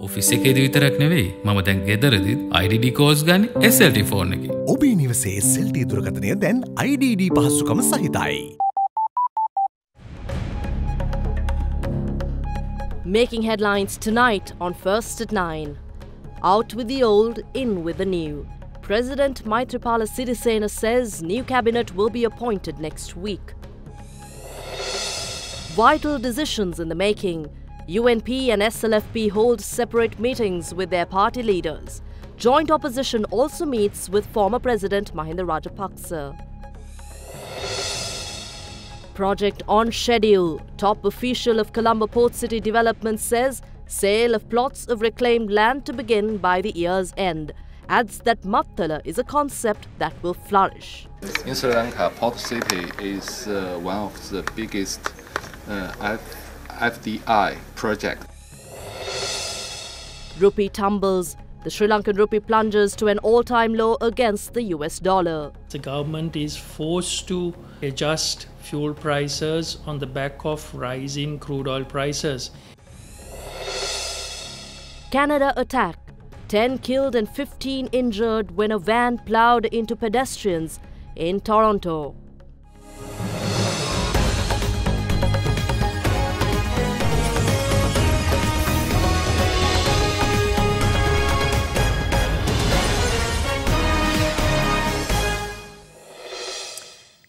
Office එකේදී විතරක් නෙවෙයි මම දැන් ගෙදරදීත් IDD කෝල්ස් ගන්න SLT ෆෝන් එකේ. ඔබේ නිවසේ SLT දුරකථනය දැන් IDD පහසුකම සහිතයි. Making headlines tonight on First at 9. Out with the old, in with the new. President Maithripala Sirisena says new cabinet will be appointed next week. Vital decisions in the making. UNP and SLFP hold separate meetings with their party leaders. Joint opposition also meets with former President Mahinda Rajapaksa. Project on schedule. Top official of Colombo Port City Development says sale of plots of reclaimed land to begin by the year's end. Adds that Mattala is a concept that will flourish. In Sri Lanka, Port City is one of the biggest FDI project. Rupee tumbles. The Sri Lankan rupee plunges to an all-time low against the US dollar. The government is forced to adjust fuel prices on the back of rising crude oil prices. Canada attack. 10 killed and 15 injured when a van ploughed into pedestrians in Toronto.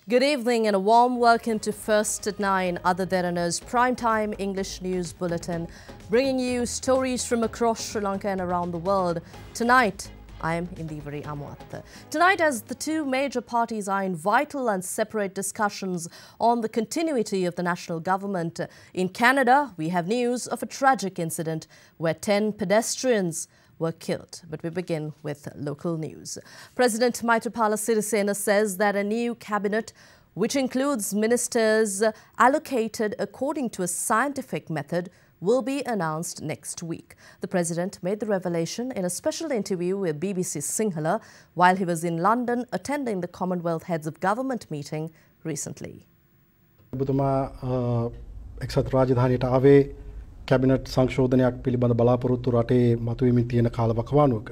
Good evening and a warm welcome to First at 9, Other Derana's primetime English news bulletin, bringing you stories from across Sri Lanka and around the world. Tonight, I am Indivari Amwat. Tonight, as the two major parties are in vital and separate discussions on the continuity of the national government, in Canada, we have news of a tragic incident where 10 pedestrians were killed. But we begin with local news. President Maithripala Sirisena says that a new cabinet, which includes ministers allocated according to a scientific method, will be announced next week. The president made the revelation in a special interview with BBC Sinhala while he was in London attending the Commonwealth Heads of Government meeting recently. Cabinet සංශෝධනයක් පිළිබඳ බලාපොරොත්තු රටේ මතුවෙමින් තියෙන කාලවකවානුවක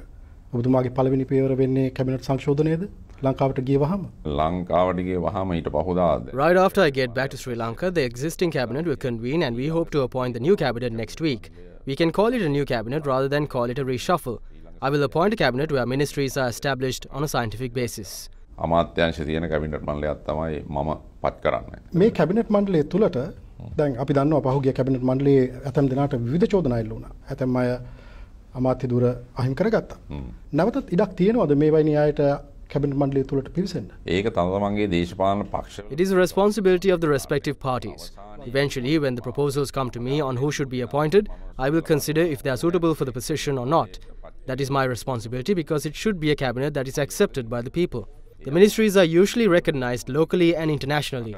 ඔබතුමාගේ පළවෙනි පියවර වෙන්නේ cabinet සංශෝධනයේද ලංකාවට ගිය වහම ඊට පහුදාද Right after I get back to Sri Lanka, the existing cabinet will convene and we hope to appoint the new cabinet next week. We can call it a new cabinet rather than call it a reshuffle. I will appoint a cabinet where ministries are established on a scientific basis. අමාත්‍යාංශ තියෙන cabinet මණ්ඩලයක් තමයි මම පත් කරන්නේ. මේ cabinet මණ්ඩලය තුලට දැන් අපි දන්නවා පහුගිය කැබිනට් මණ්ඩලයේ ඇතම් දිනකට විවිධ චෝදනා එල්ල වුණා. ඇතම් අය අමාත්‍ය ධුර අහිමි කරගත්තා. නැවතත් ඉඩක් තියෙනවද මේ වයින් න්‍යායට කැබිනට් මණ්ඩලය තුලට පිවිසෙන්න? ඒක තමන්ගේ දේශපාලන පක්ෂ. It is the responsibility of the respective parties. Eventually, when the proposals come to me on who should be appointed, I will consider if they are suitable for the position or not. That is my responsibility because it should be a cabinet that is accepted by the people. The ministries are usually recognized locally and internationally.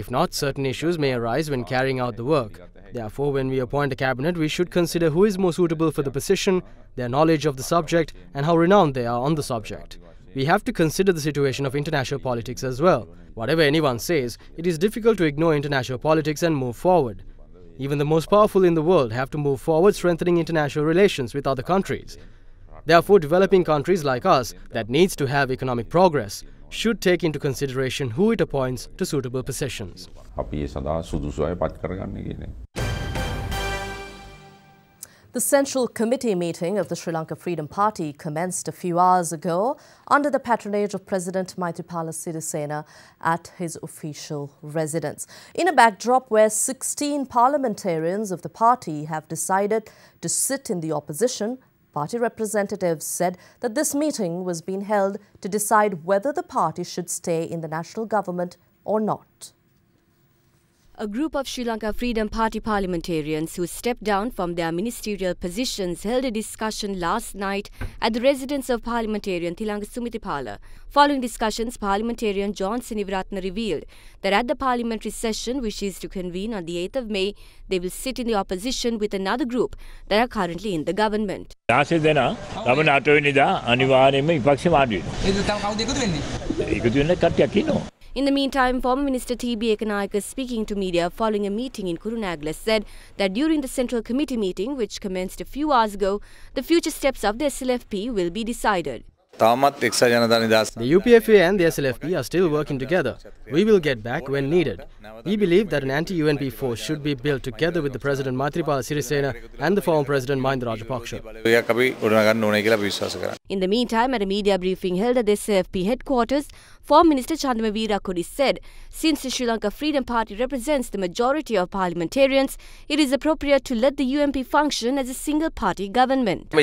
If not, certain issues may arise when carrying out the work. Therefore, when we appoint a cabinet, we should consider who is more suitable for the position, their knowledge of the subject, and how renowned they are on the subject. We have to consider the situation of international politics as well. Whatever anyone says, it is difficult to ignore international politics and move forward. Even the most powerful in the world have to move forward strengthening international relations with other countries. Therefore, developing countries like us that needs to have economic progress should take into consideration who it appoints to suitable positions. The Central Committee meeting of the Sri Lanka Freedom Party commenced a few hours ago under the patronage of President Maithripala Sirisena at his official residence. In a backdrop where 16 parliamentarians of the party have decided to sit in the opposition, party representatives said that this meeting was being held to decide whether the party should stay in the national government or not. A group of Sri Lanka Freedom Party parliamentarians who stepped down from their ministerial positions held a discussion last night at the residence of parliamentarian Thilanga Sumitipala. Following discussions, parliamentarian John Sinivaratna revealed that at the parliamentary session, which is to convene on the 8th of May, they will sit in the opposition with another group that are currently in the government. In the meantime, former Minister T.B. Ekanayake, speaking to media following a meeting in Kurunegala, said that during the Central Committee meeting, which commenced a few hours ago, the future steps of the SLFP will be decided. The UPFA and the SLFP are still working together. We will get back when needed. We believe that an anti-UNP force should be built together with the President Maithripala Sirisena and the former President Mahinda Rajapaksa. In the meantime, at a media briefing held at the SLFP headquarters, former Minister Chandama Weerakodi said, since the Sri Lanka Freedom Party represents the majority of parliamentarians, it is appropriate to let the UNP function as a single-party government.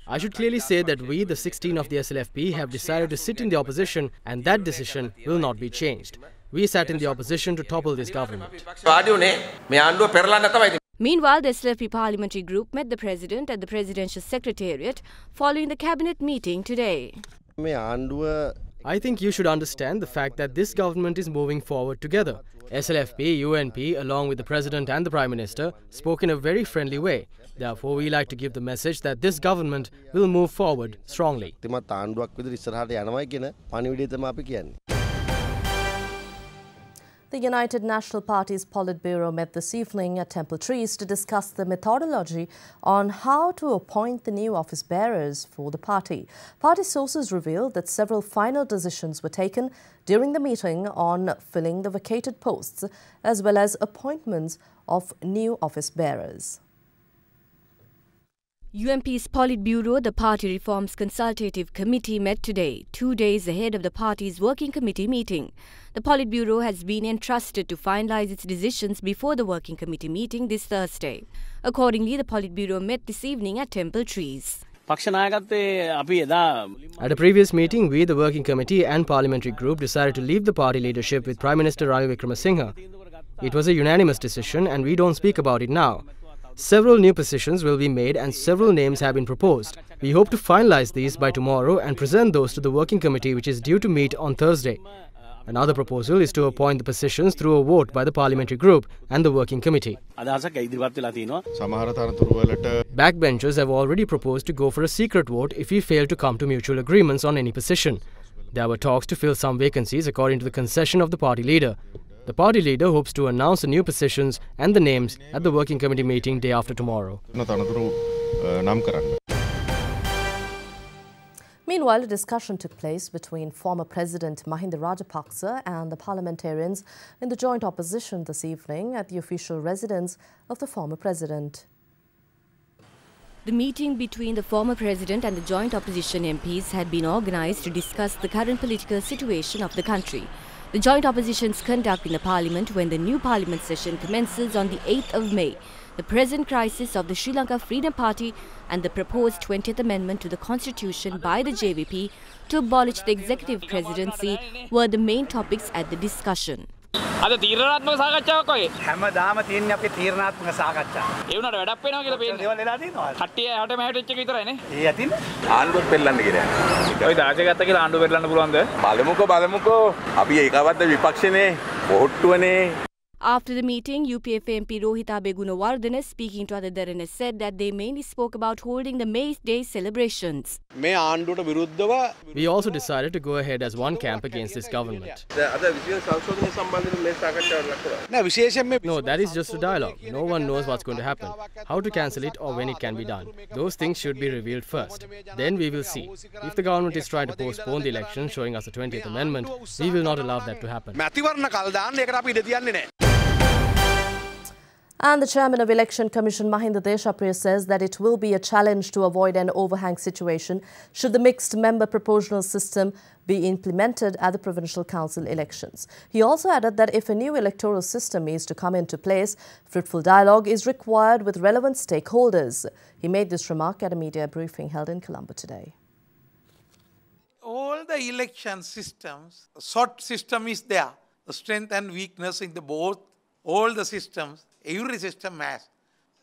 I should clearly say that we, the 16 of the SLFP, have decided to sit in the opposition, and that decision will not be changed. We sat in the opposition to topple this government. Meanwhile, the SLFP parliamentary group met the president at the presidential secretariat following the cabinet meeting today. I think you should understand the fact that this government is moving forward together. SLFP, UNP, along with the President and the Prime Minister, spoke in a very friendly way. Therefore, we like to give the message that this government will move forward strongly. The United National Party's Politburo met this evening at Temple Trees to discuss the methodology on how to appoint the new office bearers for the party. Party sources revealed that several final decisions were taken during the meeting on filling the vacated posts as well as appointments of new office bearers. UNP's Politburo, the Party Reforms Consultative Committee, met today, 2 days ahead of the party's working committee meeting. The Politburo has been entrusted to finalize its decisions before the working committee meeting this Thursday. Accordingly, the Politburo met this evening at Temple Trees. At a previous meeting, we, the working committee and parliamentary group, decided to leave the party leadership with Prime Minister Ranil Wickremesinghe. It was a unanimous decision and we don't speak about it now. Several new positions will be made and several names have been proposed. We hope to finalize these by tomorrow and present those to the working committee, which is due to meet on Thursday. Another proposal is to appoint the positions through a vote by the parliamentary group and the working committee. Backbenchers have already proposed to go for a secret vote if we fail to come to mutual agreements on any position. There were talks to fill some vacancies according to the concession of the party leader. The party leader hopes to announce the new positions and the names at the working committee meeting day after tomorrow. Meanwhile, a discussion took place between former President Mahinda Rajapaksa and the parliamentarians in the joint opposition this evening at the official residence of the former president. The meeting between the former president and the joint opposition MPs had been organized to discuss the current political situation of the country. The joint opposition's conduct in the parliament when the new parliament session commences on the 8th of May, the present crisis of the Sri Lanka Freedom Party and the proposed 20th Amendment to the Constitution by the JVP to abolish the executive presidency were the main topics at the discussion. අද තීරණාත්මක සාකච්ඡාවක් වගේ හැමදාම තියෙන්නේ අපේ තීරණාත්මක සාකච්ඡා. ඒ වුණාට වැඩක් වෙනවා කියලා පේන්නේ. ඒවල් වෙලා තියෙනවා. කට්ටිය යට මෙහෙට වෙච්ච එක විතරයිනේ. ඒ යතින් ආණ්ඩුවක් පෙරලන්න කියලා. ඔය 16 ගත්ත කියලා ආණ්ඩුව පෙරලන්න පුළුවන්ද? බලමුකෝ. අපි ඒකවත් විපක්ෂනේ පොහොට්ටුවනේ. After the meeting, UPFA MP Rohita Begunawardena, speaking to other Derana, said that they mainly spoke about holding the May Day celebrations. We also decided to go ahead as one camp against this government. No, that is just a dialogue. No one knows what's going to happen, how to cancel it or when it can be done. Those things should be revealed first. Then we will see. If the government is trying to postpone the election, showing us the 20th Amendment, we will not allow that to happen. And the chairman of Election Commission, Mahinda Deshapriya, says that it will be a challenge to avoid an overhang situation should the mixed member proportional system be implemented at the provincial council elections. He also added that if a new electoral system is to come into place, fruitful dialogue is required with relevant stakeholders. He made this remark at a media briefing held in Colombo today. All the election systems, sort system is there. The strength and weakness in the both, all the systems, every system has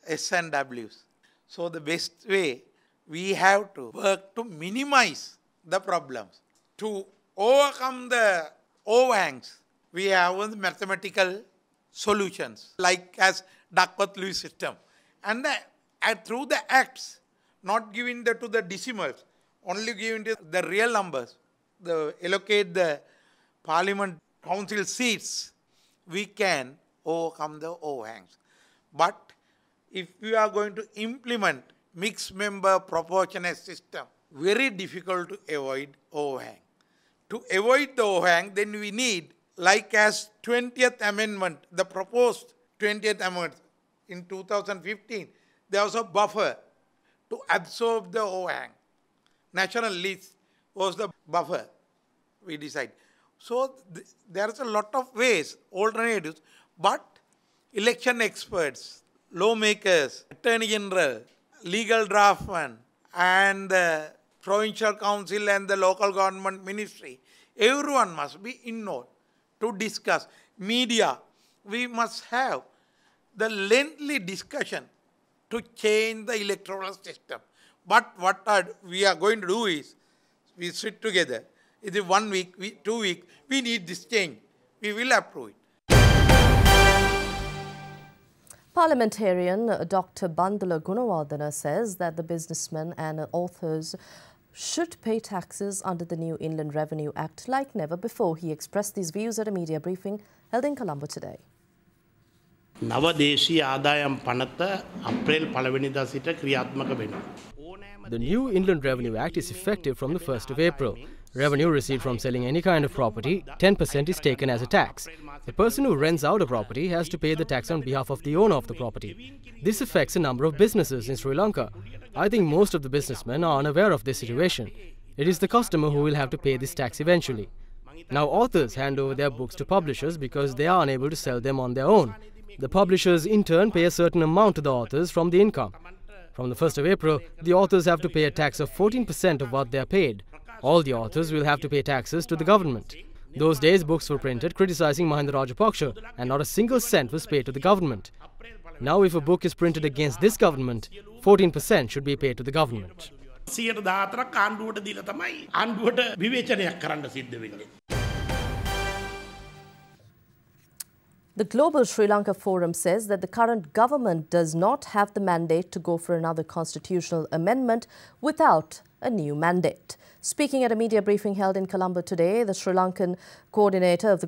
S and Ws. So the best way, we have to work to minimize the problems. To overcome the overhangs, we have the mathematical solutions, like as Duckworth-Lewis system. And through the acts, not giving to the decimals, only giving to the real numbers, allocate the Parliament Council seats, we can overcome the overhangs. But if we are going to implement mixed member proportionate system, very difficult to avoid overhang. To avoid the overhang, then we need, like as 20th Amendment, the proposed 20th Amendment in 2015, there was a buffer to absorb the overhang. National list was the buffer, we decide. So there is a lot of ways, alternatives, but election experts, lawmakers, Attorney General, legal draftsman, and the Provincial Council and the local government ministry, everyone must be involved to discuss. Media, we must have the lengthy discussion to change the electoral system. But what we are going to do is, we sit together. It is 1 week, 2 weeks, we need this change. We will approve it. Parliamentarian Dr. Bandula Gunawardena says that the businessmen and authors should pay taxes under the new Inland Revenue Act like never before. He expressed these views at a media briefing held in Colombo today. The new Inland Revenue Act is effective from the 1st of April. Revenue received from selling any kind of property, 10% is taken as a tax. The person who rents out a property has to pay the tax on behalf of the owner of the property. This affects a number of businesses in Sri Lanka. I think most of the businessmen are unaware of this situation. It is the customer who will have to pay this tax eventually. Now authors hand over their books to publishers because they are unable to sell them on their own. The publishers in turn pay a certain amount to the authors from the income. From the 1st of April, the authors have to pay a tax of 14% of what they are paid. All the authors will have to pay taxes to the government. Those days, books were printed criticizing Mahinda Rajapaksa and not a single cent was paid to the government. Now if a book is printed against this government, 14% should be paid to the government. The Global Sri Lanka Forum says that the current government does not have the mandate to go for another constitutional amendment without a new mandate. Speaking at a media briefing held in Colombo today, the Sri Lankan coordinator of the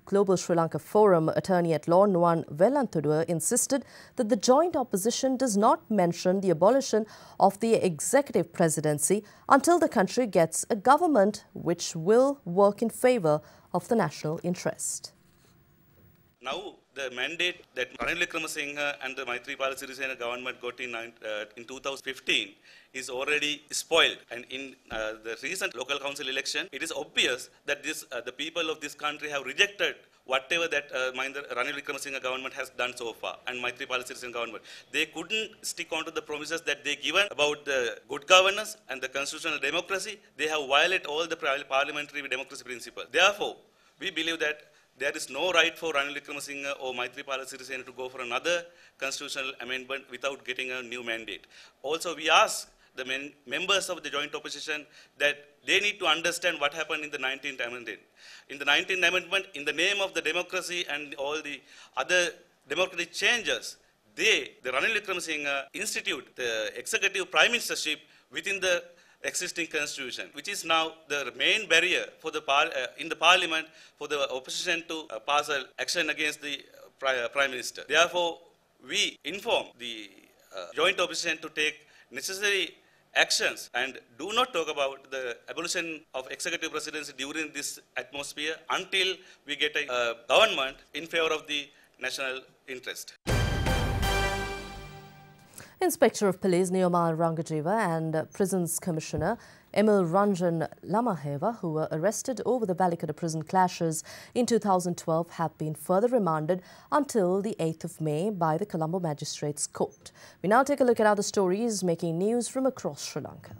Global Sri Lanka Forum, Attorney at Law Nuwan Vellanthudua, insisted that the joint opposition does not mention the abolition of the executive presidency until the country gets a government which will work in favour of the national interest. Now, the mandate that Ranil Wickremesinghe and the Maithripala Sirisena government got in 2015 is already spoiled. And in the recent local council election, it is obvious that the people of this country have rejected whatever that Ranil Wickremesinghe government has done so far, and Maithripala Sirisena government. They couldn't stick on to the promises that they given about the good governance and the constitutional democracy. They have violated all the parliamentary democracy principles. Therefore, we believe that there is no right for Ranil Wickremesinghe or Maithripala Sirisena to go for another constitutional amendment without getting a new mandate. Also, we ask the members of the joint opposition that they need to understand what happened in the 19th Amendment. In the 19th Amendment, in the name of the democracy and all the other democratic changes, the Ranil Wickremesinghe institute the executive prime ministership within the existing constitution, which is now the main barrier for the in the parliament for the opposition to pass an action against the prime minister. Therefore, we inform the joint opposition to take necessary actions and do not talk about the abolition of executive presidency during this atmosphere until we get a government in favor of the national interest. Inspector of Police Neomal Rangajiva and Prisons Commissioner Emil Ranjan Lamaheva, who were arrested over the Balikada prison clashes in 2012, have been further remanded until the 8th of May by the Colombo Magistrates Court. We now take a look at other stories making news from across Sri Lanka.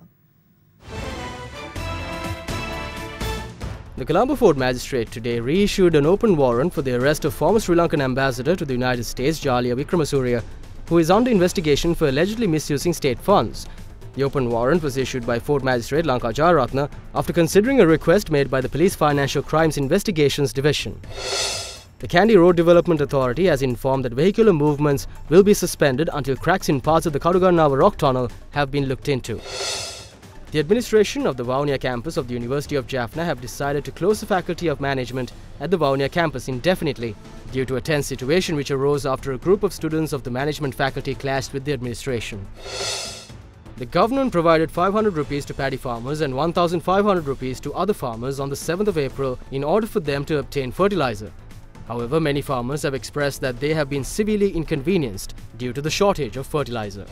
The Colombo Fort Magistrate today reissued an open warrant for the arrest of former Sri Lankan ambassador to the United States, Jalia Wickremesuriya, who is under investigation for allegedly misusing state funds. The open warrant was issued by Fort Magistrate Lanka Jayaratna after considering a request made by the Police Financial Crimes Investigations Division. The Kandy Road Development Authority has informed that vehicular movements will be suspended until cracks in parts of the Kadugannawa Rock Tunnel have been looked into. The administration of the Vavuniya campus of the University of Jaffna have decided to close the Faculty of Management at the Vavuniya campus indefinitely due to a tense situation which arose after a group of students of the management faculty clashed with the administration. The government provided 500 rupees to paddy farmers and 1,500 rupees to other farmers on the 7th of April in order for them to obtain fertilizer. However, many farmers have expressed that they have been severely inconvenienced due to the shortage of fertilizer.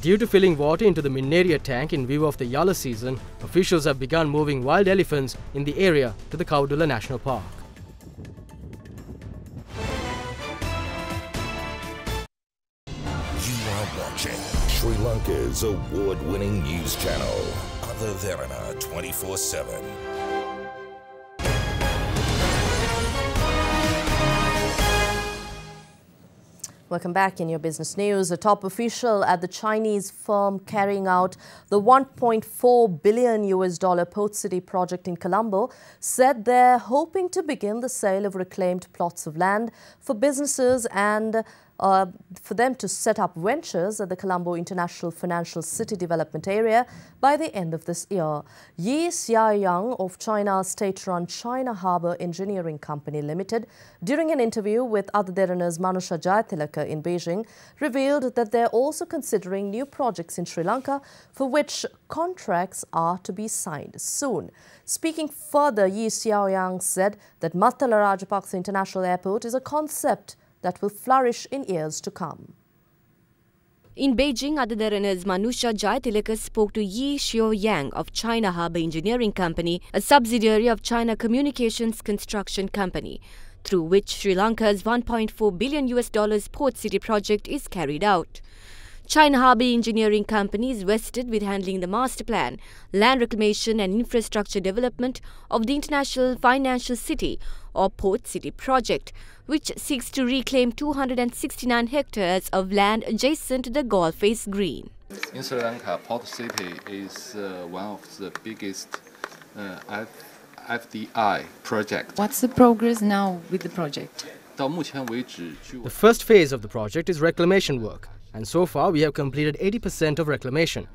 Due to filling water into the Minneria tank in view of the Yalla season, officials have begun moving wild elephants in the area to the Kaudula National Park. You are watching Sri Lanka's award-winning news channel, Other Derana 24/7. Welcome back in your business news. A top official at the Chinese firm carrying out the $1.4 billion Port City project in Colombo said they're hoping to begin the sale of reclaimed plots of land for businesses and for them to set up ventures at the Colombo International Financial City Development Area by the end of this year. Yi Xiaoyang of China's state-run China Harbour Engineering Company Limited, during an interview with Other Derana's Manusha Jayatilaka in Beijing, revealed that they're also considering new projects in Sri Lanka for which contracts are to be signed soon. Speaking further, Yi Xiaoyang said that Mattala Rajapaksa International Airport is a concept that will flourish in years to come. In Beijing, Other Derana's Manusha Jayatilaka spoke to Yi Xiaoyang of China Harbour Engineering Company, a subsidiary of China Communications Construction Company, through which Sri Lanka's $1.4 billion Port City project is carried out. China Harbour Engineering Company is vested with handling the master plan, land reclamation and infrastructure development of the International Financial City or Port City project, which seeks to reclaim 269 hectares of land adjacent to the Golf Face Green. In Sri Lanka, Port City is one of the biggest FDI projects. What's the progress now with the project? The first phase of the project is reclamation work, and so far we have completed 80% of reclamation.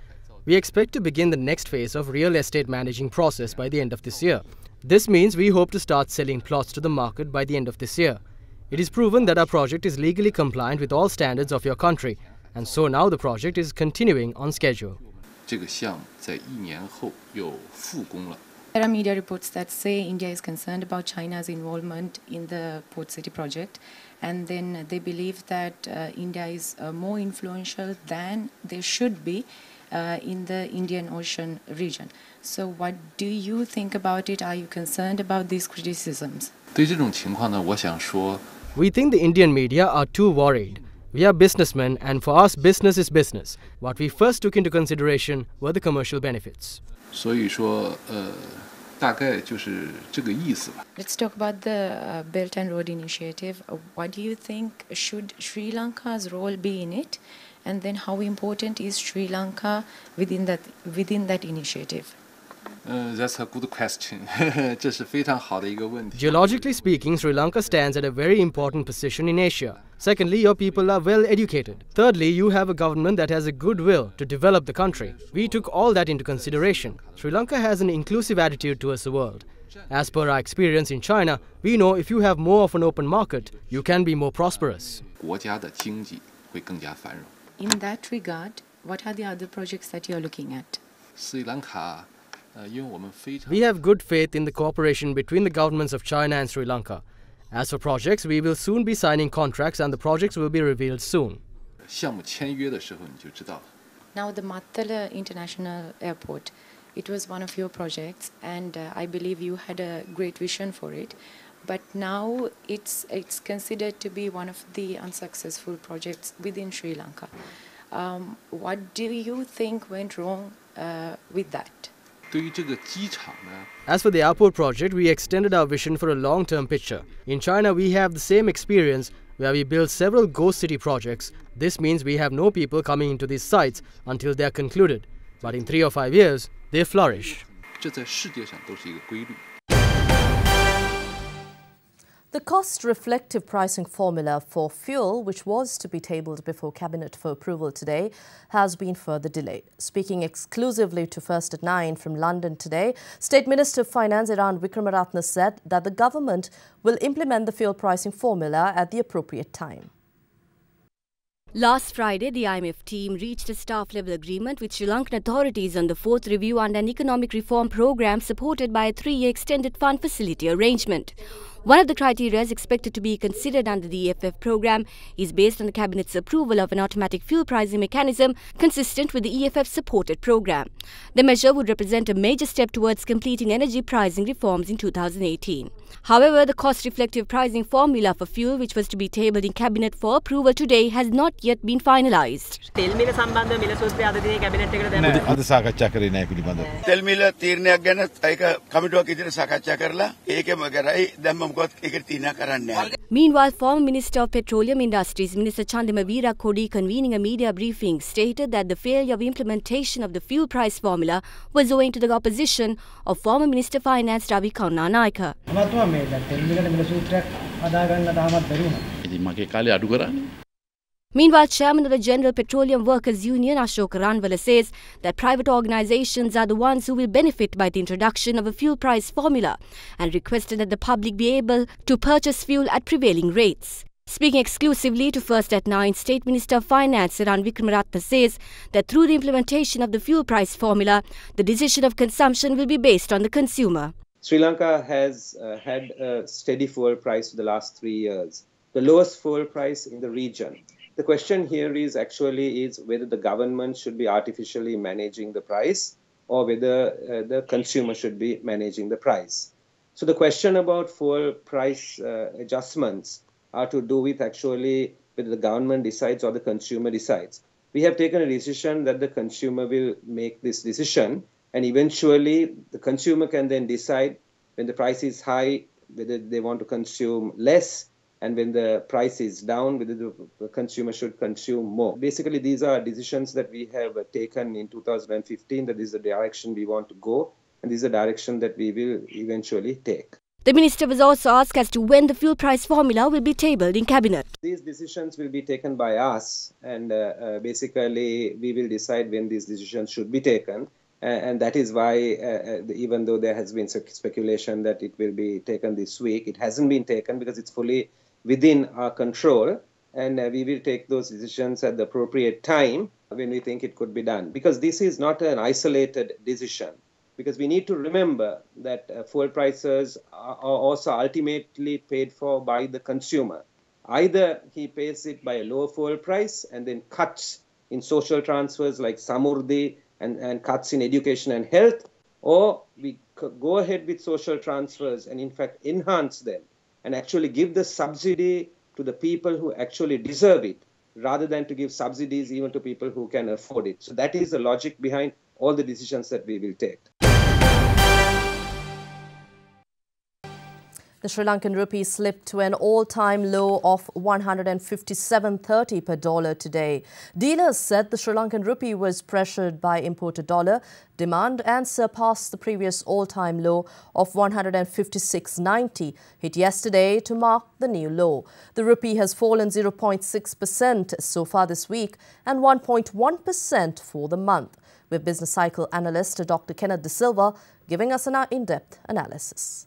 We expect to begin the next phase of real estate managing process by the end of this year. This means we hope to start selling plots to the market by the end of this year. It is proven that our project is legally compliant with all standards of your country, and so now the project is continuing on schedule. There are media reports that say India is concerned about China's involvement in the Port City project, and then they believe that India is more influential than they should be in the Indian Ocean region. So what do you think about it? Are you concerned about these criticisms? We think the Indian media are too worried. We are businessmen, and for us business is business. What we first took into consideration were the commercial benefits. Let's talk about the Belt and Road Initiative. What do you think should Sri Lanka's role be in it? And then how important is Sri Lanka within that initiative? That's a good question. Geologically speaking, Sri Lanka stands at a very important position in Asia. Secondly, your people are well educated. Thirdly, you have a government that has a good will to develop the country. We took all that into consideration. Sri Lanka has an inclusive attitude towards the world. As per our experience in China, we know if you have more of an open market, you can be more prosperous. In that regard, what are the other projects that you are looking at? Sri Lanka. We have good faith in the cooperation between the governments of China and Sri Lanka. As for projects, we will soon be signing contracts and the projects will be revealed soon. Now the Mattala International Airport, it was one of your projects, and I believe you had a great vision for it. But now it's considered to be one of the unsuccessful projects within Sri Lanka. What do you think went wrong with that? As for the airport project, we extended our vision for a long-term picture. In China, we have the same experience where we built several ghost city projects. This means we have no people coming into these sites until they are concluded. But in 3 or 5 years, they flourish. The cost-reflective pricing formula for fuel, which was to be tabled before Cabinet for approval today, has been further delayed. Speaking exclusively to First at 9 from London today, State Minister of Finance Derana Wickramaratne said that the government will implement the fuel pricing formula at the appropriate time. Last Friday, the IMF team reached a staff-level agreement with Sri Lankan authorities on the fourth review and an economic reform program supported by a 3-year extended fund facility arrangement. One of the criteria expected to be considered under the EFF program is based on the Cabinet's approval of an automatic fuel pricing mechanism consistent with the EFF-supported program. The measure would represent a major step towards completing energy pricing reforms in 2018. However, the cost-reflective pricing formula for fuel, which was to be tabled in Cabinet for approval today, has not yet been finalised. තෙල් මිල සම්බන්ධව මිල සූත්‍රය අද දිනේ cabinet එකට දැම්මා. අද සාකච්ඡා කරේ නැහැ පිළිබඳව. තෙල් මිල තීරණයක් ගැන ඒක කමිටුවක් ඉදිරියට සාකච්ඡා කරලා ඒකම කරයි දැම්ම මොකද ඒකට තීරණ කරන්නේ නැහැ. Meanwhile, former Minister of Petroleum Industries, Minister Chandima Veerakodi, convening a media briefing, stated that the failure of implementation of the fuel price formula was owing to the opposition of former Minister of Finance Ravi Karunanayake. Meanwhile, Chairman of the General Petroleum Workers Union, Ashok Ranwala, says that private organisations are the ones who will benefit by the introduction of a fuel price formula and requested that the public be able to purchase fuel at prevailing rates. Speaking exclusively to First at 9, State Minister of Finance Derana Wickramaratne says that through the implementation of the fuel price formula, the decision of consumption will be based on the consumer. Sri Lanka has had a steady fuel price for the last 3 years, the lowest fuel price in the region. The question here is whether the government should be artificially managing the price or whether the consumer should be managing the price. So the question about fuel price adjustments are to do with whether the government decides or the consumer decides. We have taken a decision that the consumer will make this decision, and eventually the consumer can then decide when the price is high whether they want to consume less, and when the price is down, whether the consumer should consume more. Basically, these are decisions that we have taken in 2015, that this is the direction we want to go, and this is the direction that we will eventually take. The minister was also asked as to when the fuel price formula will be tabled in Cabinet. These decisions will be taken by us, and basically we will decide when these decisions should be taken. And that is why, even though there has been speculation that it will be taken this week, it hasn't been taken because it's fully within our control, and we will take those decisions at the appropriate time when we think it could be done. Because this is not an isolated decision, because we need to remember that fuel prices are also ultimately paid for by the consumer. Either he pays it by a lower fuel price and then cuts in social transfers like Samurdhi and cuts in education and health, or we go ahead with social transfers and in fact enhance them and actually give the subsidy to the people who actually deserve it, rather than to give subsidies even to people who can afford it. So that is the logic behind all the decisions that we will take. The Sri Lankan rupee slipped to an all-time low of 157.30 per dollar today. Dealers said the Sri Lankan rupee was pressured by imported dollar demand and surpassed the previous all-time low of 156.90, hit yesterday to mark the new low. The rupee has fallen 0.6% so far this week and 1.1% for the month, with business cycle analyst Dr. Kenneth De Silva giving us an in-depth analysis.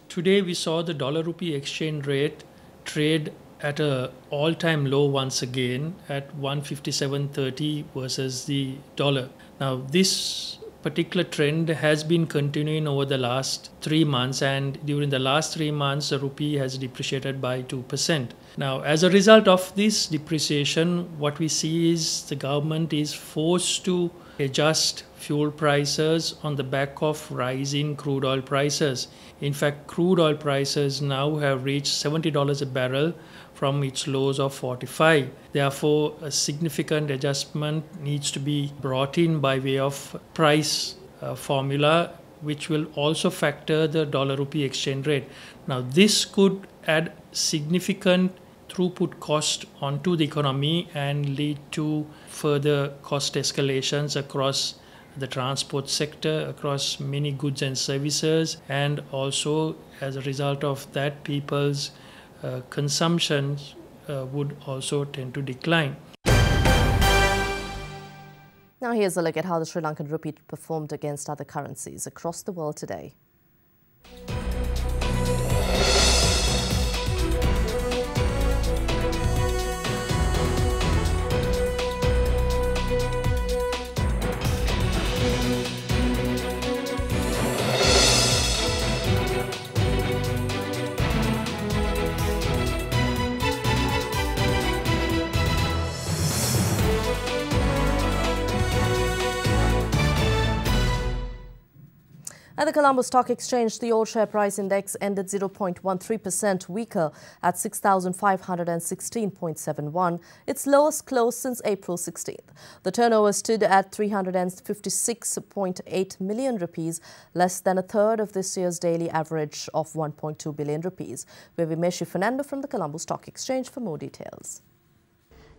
Today we saw the dollar-rupee exchange rate trade at an all-time low once again at 157.30 versus the dollar. Now this particular trend has been continuing over the last 3 months, and during the last 3 months the rupee has depreciated by 2%. Now as a result of this depreciation, what we see is the government is forced to adjust fuel prices on the back of rising crude oil prices. In fact, crude oil prices now have reached $70 a barrel from its lows of 45. Therefore, a significant adjustment needs to be brought in by way of price formula, which will also factor the dollar-rupee exchange rate. Now, this could add significant throughput cost onto the economy and lead to further cost escalations across the transport sector across many goods and services, and also as a result of that people's consumption would also tend to decline. Now here's a look at how the Sri Lankan rupee performed against other currencies across the world today. At the Colombo Stock Exchange, the all-share price index ended 0.13% weaker at 6,516.71, its lowest close since April 16th. The turnover stood at 356.8 million rupees, less than a third of this year's daily average of 1.2 billion rupees. We have Imeshi Fernando from the Colombo Stock Exchange for more details.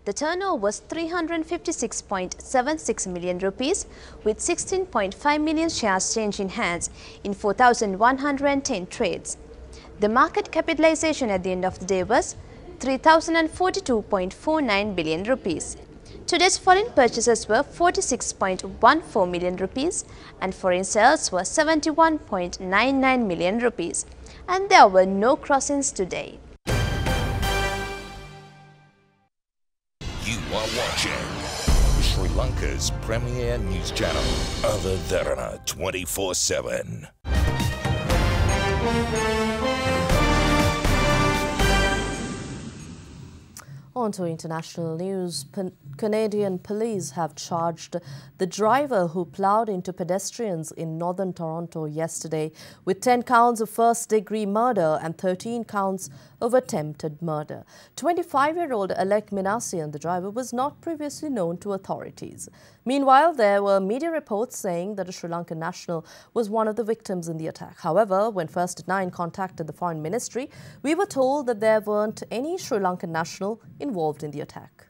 The turnover was 356.76 million rupees, with 16.5 million shares changed in hands in 4,110 trades. The market capitalization at the end of the day was 3,042.49 billion rupees. Today's foreign purchases were 46.14 million rupees and foreign sales were 71.99 million rupees. And there were no crossings today. You are watching Sri Lanka's premier news channel, Other Derana 24/7. On to international news. Canadian police have charged the driver who ploughed into pedestrians in northern Toronto yesterday with 10 counts of first-degree murder and 13 counts of attempted murder. 25-year-old Alec Minassian, the driver, was not previously known to authorities. Meanwhile, there were media reports saying that a Sri Lankan national was one of the victims in the attack. However, when First at 9 contacted the Foreign Ministry, we were told that there weren't any Sri Lankan national involved in the attack.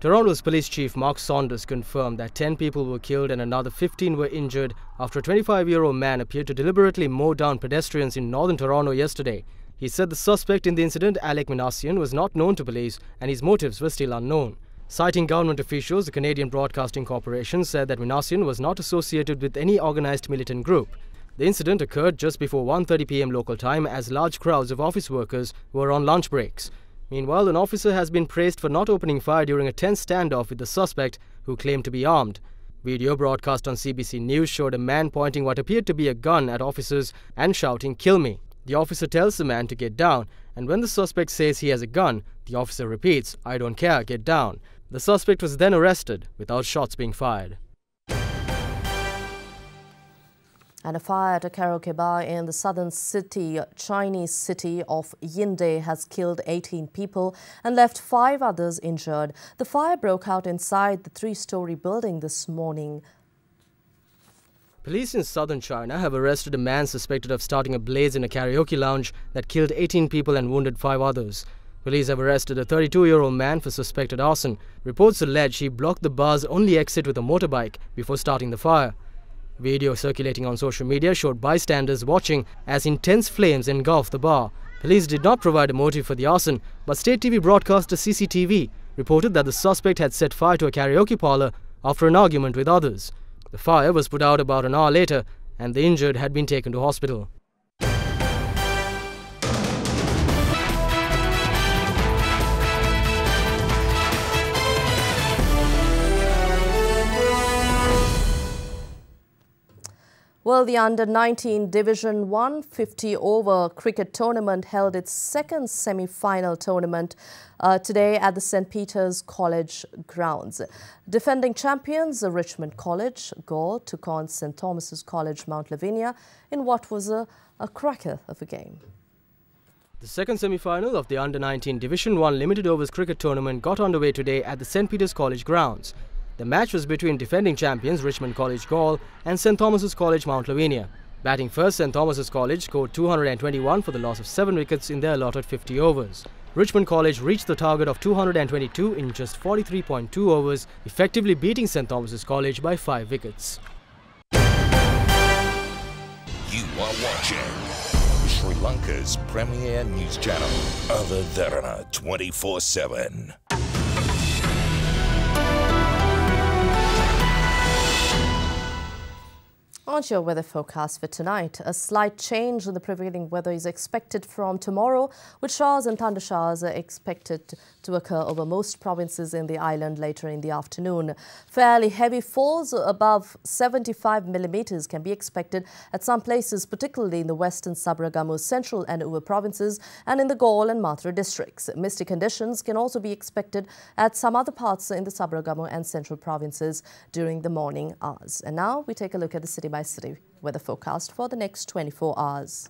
Toronto's police chief Mark Saunders confirmed that 10 people were killed and another 15 were injured after a 25-year-old man appeared to deliberately mow down pedestrians in northern Toronto yesterday. He said the suspect in the incident, Alec Minassian, was not known to police and his motives were still unknown. Citing government officials, the Canadian Broadcasting Corporation said that Minassian was not associated with any organised militant group. The incident occurred just before 1:30 p.m. local time as large crowds of office workers were on lunch breaks. Meanwhile, an officer has been praised for not opening fire during a tense standoff with the suspect, who claimed to be armed. Video broadcast on CBC News showed a man pointing what appeared to be a gun at officers and shouting, "Kill me." The officer tells the man to get down, and when the suspect says he has a gun, the officer repeats, "I don't care, get down." The suspect was then arrested without shots being fired. And a fire at a karaoke bar in the southern Chinese city of Yinde has killed 18 people and left 5 others injured. The fire broke out inside the 3-story building this morning. Police in southern China have arrested a man suspected of starting a blaze in a karaoke lounge that killed 18 people and wounded 5 others. Police have arrested a 32-year-old man for suspected arson. Reports allege he blocked the bar's only exit with a motorbike before starting the fire. Video circulating on social media showed bystanders watching as intense flames engulfed the bar. Police did not provide a motive for the arson, but state TV broadcaster CCTV reported that the suspect had set fire to a karaoke parlor after an argument with others. The fire was put out about an hour later and the injured had been taken to hospital. Well, the Under-19 Division 1 50-over cricket tournament held its second semi-final tournament today at the St. Peter's College grounds. Defending champions, Richmond College, Gaul, took on St. Thomas's College, Mount Lavinia, in what was a cracker of a game. The second semi-final of the Under-19 Division 1 limited overs cricket tournament got underway today at the St. Peter's College grounds. The match was between defending champions Richmond College Gaul and St. Thomas's College Mount Lavinia. Batting first, St. Thomas's College scored 221 for the loss of 7 wickets in their allotted 50 overs. Richmond College reached the target of 222 in just 43.2 overs, effectively beating St Thomas's College by 5 wickets. You are watching Sri Lanka's premier news channel, Other Derana 24/7. On to your weather forecast for tonight. A slight change in the prevailing weather is expected from tomorrow, with showers and thunder showers are expected to occur over most provinces in the island later in the afternoon. Fairly heavy falls above 75 millimeters can be expected at some places, particularly in the western Sabaragamu, central and Uva provinces and in the Galle and Mathura districts. Misty conditions can also be expected at some other parts in the Sabaragamu and central provinces during the morning hours. And now we take a look at the city-by-city weather forecast for the next 24 hours.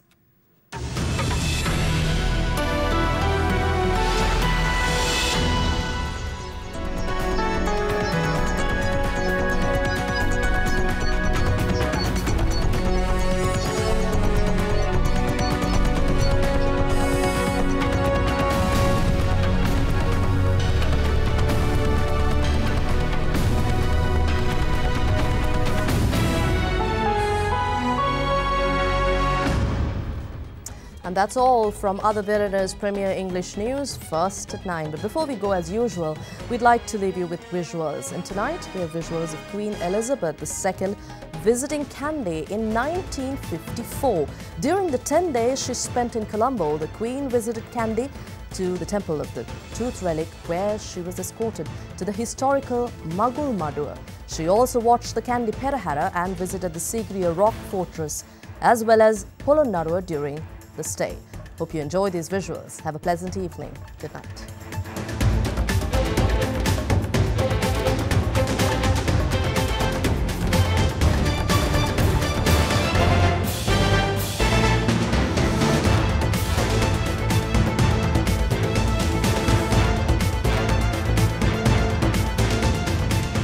And that's all from Other Derana's Premier English News, first at 9. But before we go, as usual, we'd like to leave you with visuals. And tonight, we have visuals of Queen Elizabeth II visiting Kandy in 1954. During the 10 days she spent in Colombo, the Queen visited Kandy to the Temple of the Truth Relic, where she was escorted to the historical Magul Madua. She also watched the Kandy Perahara and visited the Sigiriya Rock Fortress, as well as Polonnaruwa during the stay. Hope you enjoy these visuals. Have a pleasant evening. Good night.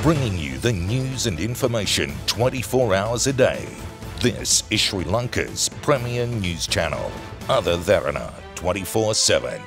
Bringing you the news and information 24 hours a day. This is Sri Lanka's premier news channel, Other Derana 24/7.